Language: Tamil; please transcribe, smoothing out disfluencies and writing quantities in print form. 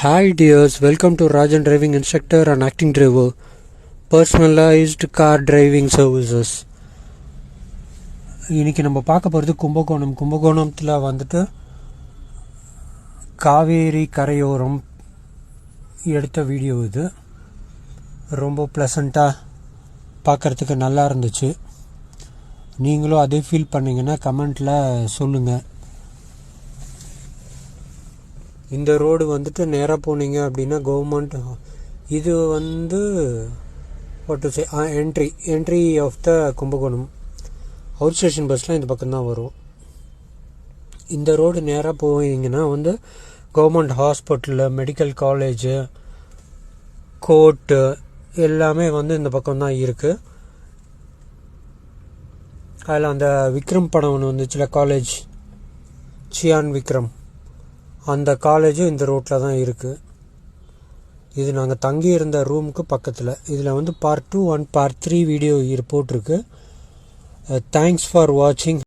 Hi dears, welcome to Rajan Driving Instructor and Acting Driver, Personalized Car Driving Services. இன்னைக்கு நம்ம பார்க்க போகிறது கும்பகோணத்தில் வந்துட்டு காவேரி கரையோரம் எடுத்த வீடியோ இது. ரொம்ப ப்ளசண்ட்டாக பார்க்குறதுக்கு நல்லா இருந்துச்சு. நீங்களும் அதே ஃபீல் பண்ணிங்கன்னா கமெண்ட்டில் சொல்லுங்கள். இந்த ரோடு வந்துட்டு நேராக போனீங்க அப்படின்னா கவர்மெண்ட் இது வந்து entry of the Kumbakonam outstation பஸ்லாம் இந்த பக்கம்தான் வரும். இந்த ரோடு நேராக போனீங்கன்னா வந்து government hospital, medical college, court எல்லாமே வந்து இந்த பக்கம்தான் இருக்குது. அதில் அந்த விக்ரம் படம் ஒன்று வந்துச்சுல, காலேஜ் சியான் விக்ரம், அந்த காலேஜும் இந்த ரோட்டில் தான் இருக்குது. இது நாங்கள் தங்கி இருந்த ரூமுக்கு பக்கத்தில். இதில் வந்து பார்ட் 2 அண்ட் பார்ட் 3 வீடியோ போட்டிருக்கு. தேங்க்ஸ் ஃபார் வாட்சிங்.